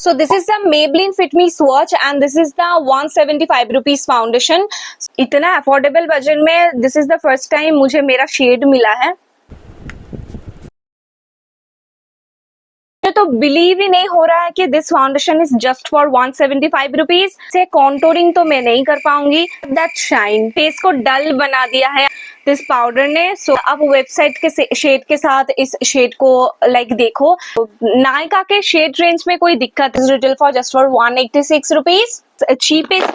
So this is the Maybelline Fit Me Swatch and this is the 175 rupees foundation. इतना affordable budget में this is the first time मुझे मेरा shade मिला है. तो believe ही नहीं हो रहा है कि this foundation is just for 175 rupees. से कॉन्टोरिंग तो मैं नहीं कर पाऊंगी. दैट शाइन फेस को डल बना दिया है दिस पाउडर ने. सो आप वेबसाइट के शेड के साथ इस शेड को लाइक देखो. नायका के शेड रेंज में कोई दिक्कत is retail for just for 186 rupees. Cheapest.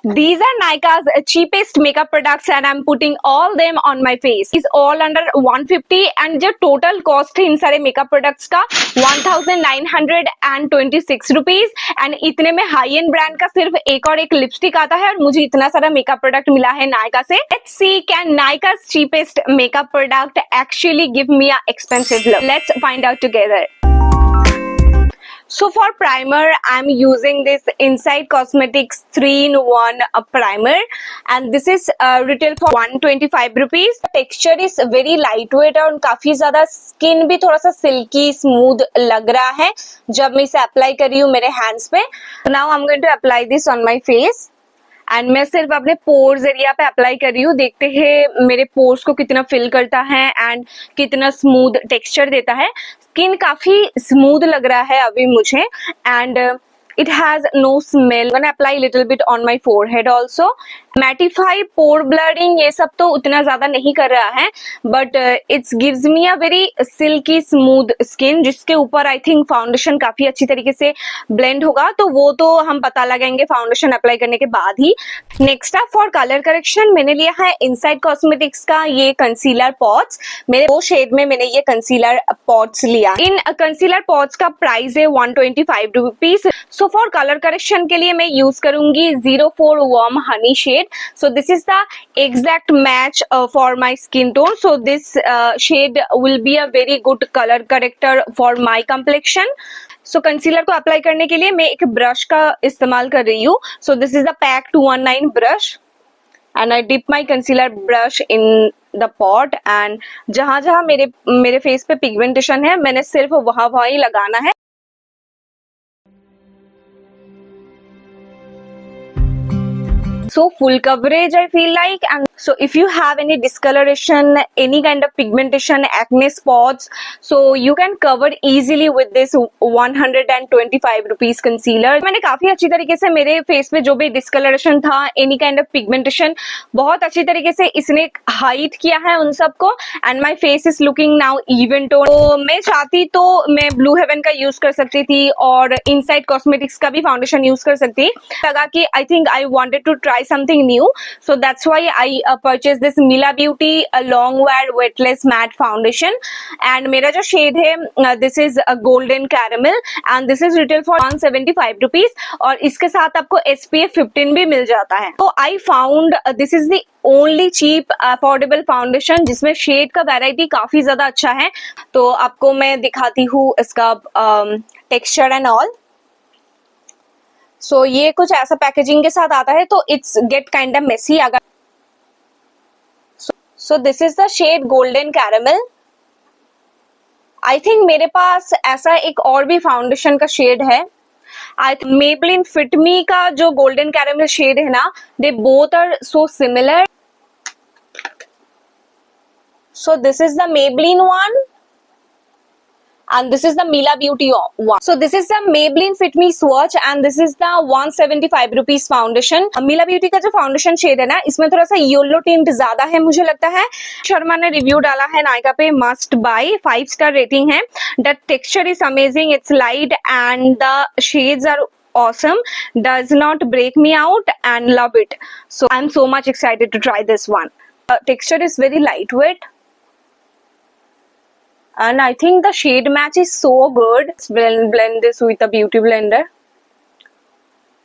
These are Nyka's cheapest makeup products and I'm putting all them on my face. Is all under 150 and जो total cost है इन सारे makeup products का 1926 rupees. And इतने में high and brand का सिर्फ एक और एक लिपस्टिक आता है और मुझे इतना सारा मेकअप प्रोडक्ट मिला है नायका से. Let's see can Nyka's cheapest makeup product actually give me a expensive look. Let's find out together. So for primer, I'm using this Inside Cosmetics 3-in-1 primer and this is retail for 125 rupees. Texture is very lightweight और काफी ज्यादा skin भी थोड़ा सा silkie smooth लग रहा है जब मैं इसे अप्लाई कर रही हूँ मेरे हैंड्स पे. Now I'm going to apply this on my face. And मैं सिर्फ अपने पोर्स एरिया पे अप्लाई कर रही हूँ. देखते हैं मेरे पोर्स को कितना फिल करता है एंड कितना स्मूथ टेक्सचर देता है. स्किन काफी स्मूथ लग रहा है अभी मुझे and it has no smell. I'm gonna apply a little bit on my forehead also. Mattify pore blurring ये सब तो उतना ज्यादा नहीं कर रहा है but it's gives me a very silky smooth skin जिसके ऊपर आई थिंक फाउंडेशन काफी अच्छी तरीके से ब्लेंड होगा. तो वो तो हम पता लगाएंगे फाउंडेशन अप्लाई करने के बाद ही. Next up for colour correction मैंने लिया है इनसाइड कॉस्मेटिक्स का ये कंसीलर पॉट्स. मेरे दो शेड में मैंने ये कंसीलर पॉट्स लिया. इन कंसीलर पॉट्स का प्राइस है 125 rupees. So for colour correction के लिए मैं यूज करूंगी 04 warm honey shade. So this is the exact match for my skin tone. So this shade will be a very good color corrector for my complexion. So concealer को apply करने के लिए मैं एक ब्रश का इस्तेमाल कर रही हूँ. So this is the PAC 219 brush and I dip my concealer brush in the pot and जहाँ जहाँ मेरे फेस पे पिगमेंटेशन है मैंने सिर्फ वहाँ ही लगाना है. So full coverage I feel like. And so if you have any discoloration, any kind of pigmentation, acne spots, so you can cover easily with this 125 rupees concealer. मैंने काफी अच्छी तरीके से मेरे फेस पे जो भी discoloration था, any kind of pigmentation, बहुत अच्छी तरीके से इसने हाइड किया है उन सबको and my face is looking now even tone. तो मैं चाहती तो मैं Blue Heaven का यूज कर सकती थी और Inside Cosmetics का भी फाउंडेशन यूज कर सकती. लगा कि I think I wanted to try something new, so that's why I purchased this Mila Beauty long wear weightless matte foundation and मेरा जो शेड है this is a golden caramel and this is retail for 175 rupees और इसके साथ आपको SPF 15 भी मिल जाता है. तो I found this is the only cheap affordable foundation जिसमें शेड का वैरायटी काफी ज्यादा अच्छा है. तो आपको मैं दिखाती हूँ इसका टेक्सचर एंड ऑल. सो ये कुछ ऐसा पैकेजिंग के साथ आता है तो it's get kind of messy. अगर so this is the shade golden caramel. I think मेरे पास ऐसा एक और भी फाउंडेशन का शेड है. I think Maybelline Fit Me का जो गोल्डन कैरेमल शेड है ना, they both are so similar. So this is the Maybelline one and this is the Mila Beauty one. So this is the Maybelline Fit Me Swatch and this is the 175 rupees foundation. Mila Beauty का जो foundation shade है ना इसमें थोड़ा सा yellow tint ज्यादा है मुझे लगता है. शर्मा ने रिव्यू डाला है नायका पे, मस्ट बाय, 5 स्टार रेटिंग है. The texture is amazing, its light and the shades are awesome, does not break me out and love it. So I'm so much excited to try this one. Texture is very lightweight and I think the shade match is so good. Let's blend this with a beauty blender.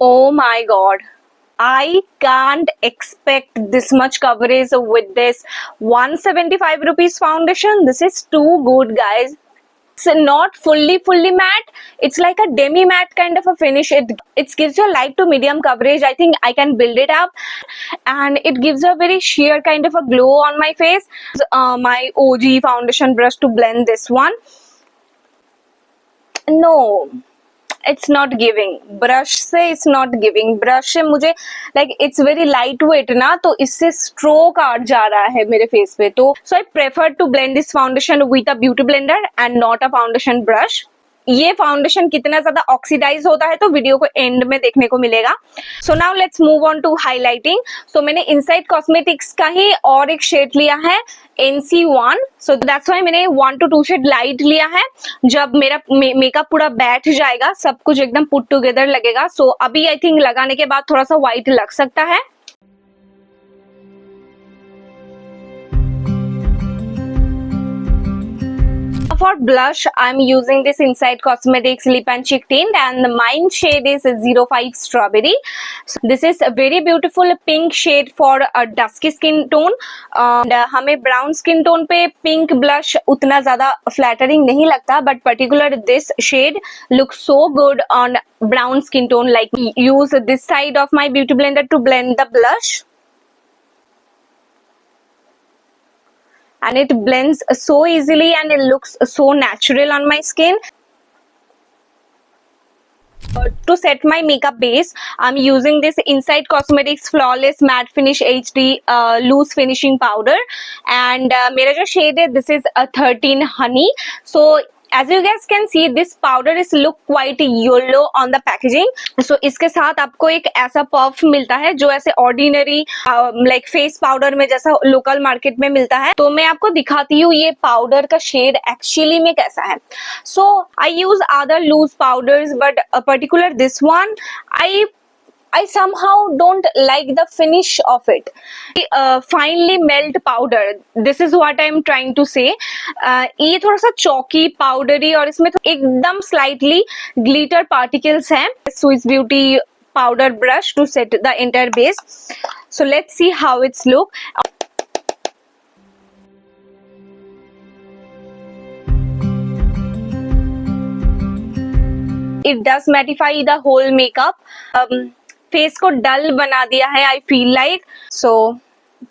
Oh my god, I can't expect this much coverage with this 175 rupees foundation. This is too good guys. It's not fully matte, it's like a demi matte kind of a finish. It gives you a light to medium coverage. I think I can build it up and it gives a very sheer kind of a glow on my face. My OG foundation brush to blend this one. No, it's not giving. Brush से it's not giving. Brush से मुझे like it's very light weight ना, तो इससे stroke आ जा रहा है मेरे फेस पे। तो so I prefer to blend this foundation with a beauty blender and not a foundation brush. ये फाउंडेशन कितना ज्यादा ऑक्सीडाइज होता है तो वीडियो को एंड में देखने को मिलेगा। So now let's move on to highlighting. So मैंने इनसाइड कॉस्मेटिक्स का ही और एक शेड लिया है, NC1। सो दैट्स व्हाई मैंने 1 to 2 शेड लाइट लिया है। जब मेरा मेकअप पूरा बैठ जाएगा, सब कुछ एकदम पुट टुगेदर लगेगा। सो अभी आई थिंक लगाने के बाद थोड़ा सा व्हाइट लग सकता है। For blush, I'm using this Inside Cosmetics Lip and Cheek Tint, and the mine shade is 05 Strawberry. So this is a very beautiful pink shade for a dusky skin tone. And हमें brown skin tone पे pink blush उतना ज़्यादा flattering नहीं लगता, but particular this shade looks so good on brown skin tone. Like use this side of my beauty blender to blend the blush. And it blends so easily and it looks so natural on my skin. To set my makeup base, I'm using this Inside Cosmetics Flawless Matte Finish HD loose finishing powder, and मेरा जो shade है this is a 13 Honey. So as you guys can see, this powder is look quite yellow on the packaging. So इसके साथ आपको एक ऐसा puff मिलता है जो ऐसे ordinary like face powder में जैसा local market में मिलता है। तो मैं आपको दिखाती हूँ ये powder का shade actually में कैसा है। So I use other loose powders, but particular this one I somehow don't like the finish of it. Finely melt powder. This is what I'm trying to say. ये थोड़ा सा chalky, powdery और इसमें एकदम slightly glitter particles हैं. Swiss Beauty powder brush to set the entire base. So let's see how it's look. It does mattify the whole makeup. Face को डल बना दिया है आई फील लाइक। सो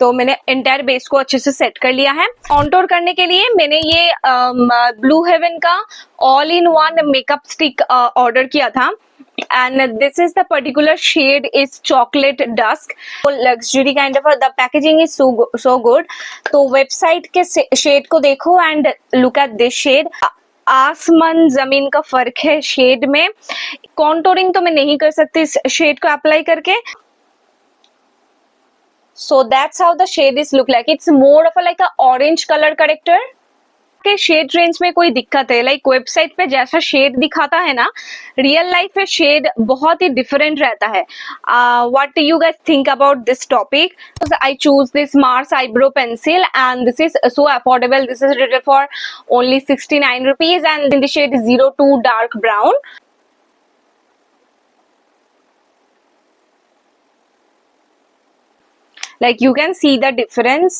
तो मैंने एंटायर बेस को अच्छे से सेट कर लिया है। कॉन्टोर करने के लिए मैंने ये ब्लू हेवन का all in one makeup stick order किया था, and this is the particular shade is chocolate dusk. Luxury kind of the packaging is so good. तो वेबसाइट के शेड को देखो and look at this shade. आसमान जमीन का फर्क है शेड में। कॉन्टोरिंग तो मैं नहीं कर सकती इस शेड को अप्लाई करके। So that's how the shade is look like. It's more of a like a orange color corrector. के शेड रेंज में कोई दिक्कत है, लाइक वेबसाइट पे जैसा शेड दिखाता है ना, रियल लाइफ में शेड बहुत ही डिफरेंट रहता है। What you guys think about this topic? I choose this Mars eyebrow pencil and this is so affordable. This is rated for only 69 rupees and in the shade 02 dark brown. Like you can see the difference,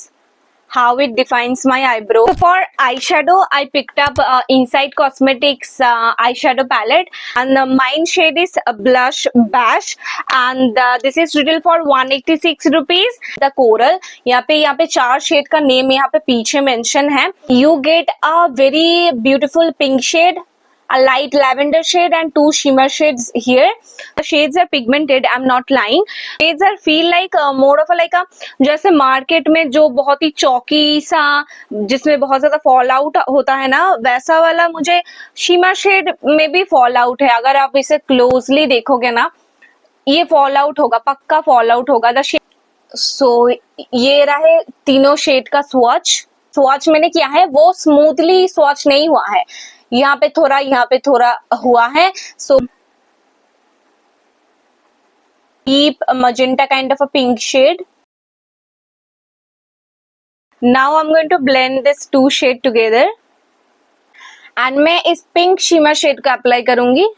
how it defines my eyebrow. So for eyeshadow, I picked up Inside Cosmetics eyeshadow palette, and mine shade is Blush Bash, and this is retail for 186 rupees. The Coral, यहाँ पे 4 shade का name यहाँ पे पीछे mention है। You get a very beautiful pink shade, a light lavender shade and 2 shimmer shades here. The shades are pigmented, I'm not lying. Shades are feel like more of a like a जैसे market में जो बहुत ही चौकी सा जिसमें बहुत ज्यादा fall out होता है ना, वैसा वाला मुझे शिमर शेड में भी फॉल आउट है। अगर आप इसे क्लोजली देखोगे ना, ये फॉल आउट होगा, पक्का फॉल आउट होगा द शेड। सो ये रहे तीनों शेड का स्वॉच मैंने किया है, वो स्मूथली स्वॉच नहीं हुआ है, यहाँ पे थोड़ा हुआ है। सो deep magenta kind of a pink shade. Now I'm going to blend this 2 shade together and मैं इस pink shimmer shade का अप्लाई करूंगी।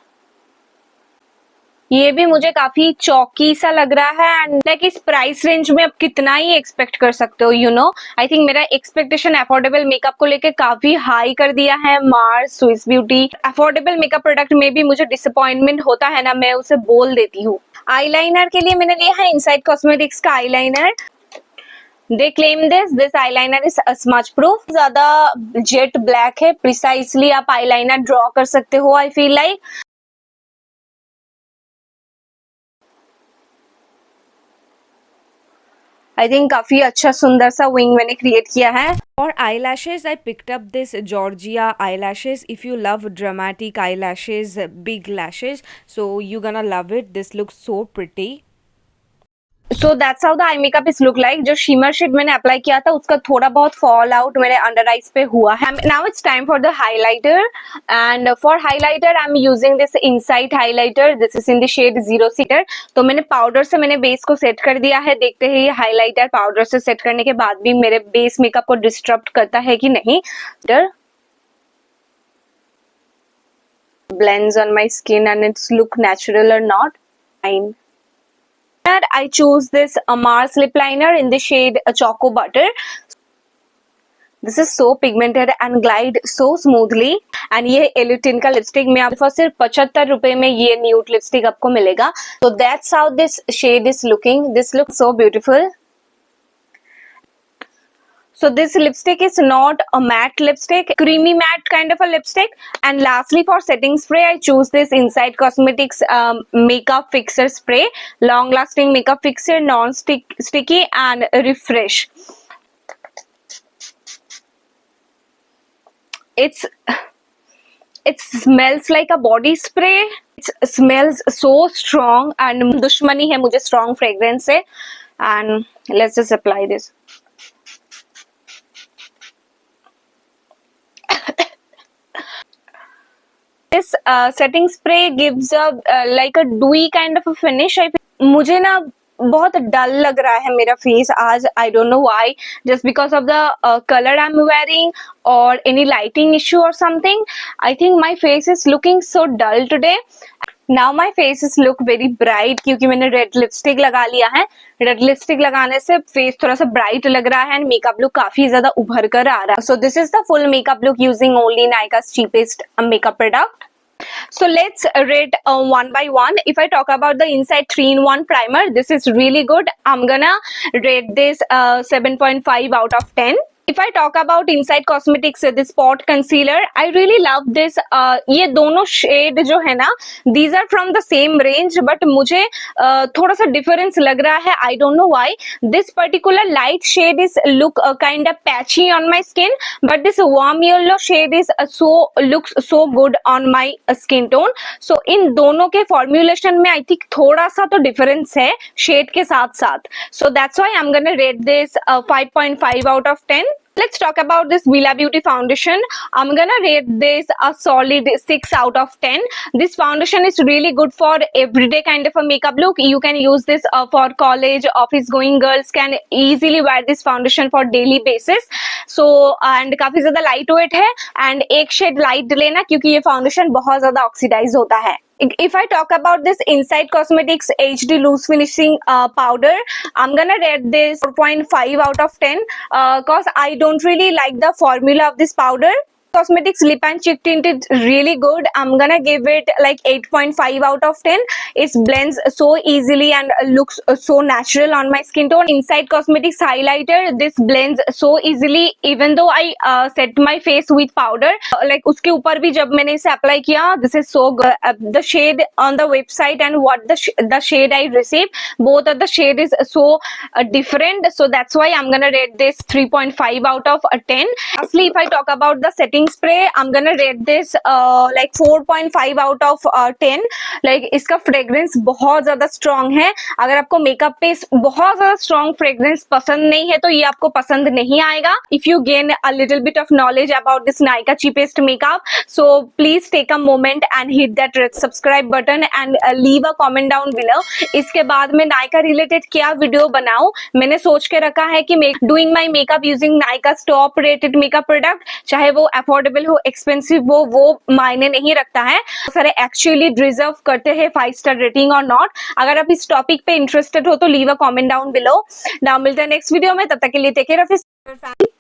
ये भी मुझे काफी चौकी सा लग रहा है एंड लाइक इस प्राइस रेंज में आप कितना ही एक्सपेक्ट कर सकते हो, यू नो। आई थिंक मेरा एक्सपेक्टेशन अफोर्डेबल मेकअप को लेके काफी हाई कर दिया है Mars, Swiss beauty. Affordable makeup product में भी मुझे डिसअपॉइंटमेंट होता है ना, मैं उसे बोल देती हूँ। आईलाइनर के लिए मैंने लिया है इनसाइड कॉस्मेटिक्स का eyeliner. They claim this eyeliner is smudge proof, ज्यादा जेट ब्लैक है, प्रिसाइसली आप आईलाइनर ड्रॉ कर सकते हो I feel like. I think काफी अच्छा सुंदर सा विंग मैंने क्रिएट किया है। For eyelashes, I picked up this Georgia eyelashes. If you love dramatic eyelashes, big lashes, so you're gonna love it. This looks so pretty. So that's how the eye makeup is look like. जो shimmer shade मैंने apply किया था उसका थोड़ा बहुत fall out मेरे under eyes पे हुआ है। Now it's time for the highlighter, and for highlighter I am using this Insight highlighter. This is in the shade 0 तो मैंने पाउडर से मैंने बेस को सेट कर दिया है। देखते हैं ये हाइलाइटर पाउडर से सेट करने के बाद भी मेरे बेस मेकअप को डिस्टर्ब करता है कि नहीं। blends on my skin and it's look natural or not. Fine. I choose this Mars lip liner in the shade Choco Butter. This is so pigmented and glide so smoothly. And ये Eleutin का lipstick में आपको सिर्फ 75 रुपए में ये nude lipstick आपको मिलेगा। So that's how this shade is looking. This looks so beautiful. So this lipstick is not a matte lipstick, creamy matte kind of a lipstick. And lastly for setting spray, I choose this Inside Cosmetics makeup fixer spray, long lasting makeup fixer, non-sticky and refresh. It smells like a body spray. It smells so strong and दुश्मनी है मुझे strong fragrance से. And let's just apply this. This setting spray gives a like a dewy kind of a finish. मुझे ना बहुत डल लग रहा है मेरा फेस आज। I don't know why, just because of the colour I am wearing और एनी लाइटिंग इश्यू और something. I think my face is looking so dull today. Now my face is look very bright क्योंकि मैंने red lipstick लगा लिया है। Red lipstick लगाने से face थोड़ा सा ब्राइट लग रहा है एंड मेकअप लुक काफी ज्यादा उभर कर आ रहा है। So this is the full makeup look using only Nykaa's cheapest makeup product. So let's rate one by one. If I talk about the Inside 3-in-1 primer, this is really good. I'm gonna rate this 7.5 out of 10. If I talk about Inside Cosmetics this spot concealer, I really love this. ये दोनों shade जो है ना, these are from the same range, but मुझे थोड़ा सा difference लग रहा है. I don't know why. This particular light shade is look kind of patchy on my skin, but this warm yellow shade is looks so good on my skin tone. So इन दोनों के formulation में I think थोड़ा सा तो difference है shade के साथ साथ. So that's why I'm gonna rate this 5.5 out of 10. Let's talk about this Villa Beauty foundation. I'm gonna rate this a solid 6 out of 10. This foundation is really good for everyday kind of a makeup look. You can use this for college, office going girls can easily wear this foundation for daily basis. So and काफी ज्यादा light weight है and एक shade light लेना क्योंकि ये foundation बहुत ज्यादा oxidise होता है. If I talk about this Inside Cosmetics HD Loose Finishing powder, I'm gonna rate this 4.5 out of 10 cause I don't really like the formula of this powder. Cosmetics lip and cheek tint is really good. I'm gonna give it like 8.5 out of 10. It blends so easily and looks so natural on my skin tone. Inside Cosmetics highlighter, this blends so easily even though I set my face with powder. Like उसके ऊपर भी जब मैंने इसे apply किया, this is so good. The shade on the website and what the shade I received, both of the shade is so different. So that's why I'm gonna rate this 3.5 out of 10. Lastly, if I talk about the setting spray, I'm gonna rate this like 4.5 out of 10. like इसका fragrance बहुत ज्यादा strong है. अगर आपको makeup पे बहुत ज्यादा strong fragrance पसंद नहीं है तो ये आपको पसंद नहीं आएगा. If you gain a little bit of knowledge about this Nykaa cheapest makeup, so please take a moment and hit that red subscribe button and leave a comment down below. इसके बाद मैं Nykaa related क्या video बनाऊं, मैंने सोच के रखा है कि doing my makeup using Nykaa's top rated makeup product, चाहे वो अफोर्डेबल हो एक्सपेंसिव हो वो मायने नहीं रखता है. सारे एक्चुअली डिजर्व करते हैं 5 स्टार रेटिंग और नॉट. अगर आप इस टॉपिक पे इंटरेस्टेड हो तो leave a comment down below. Now मिलते हैं नेक्स्ट वीडियो में, तब तक के लिए take care of your family.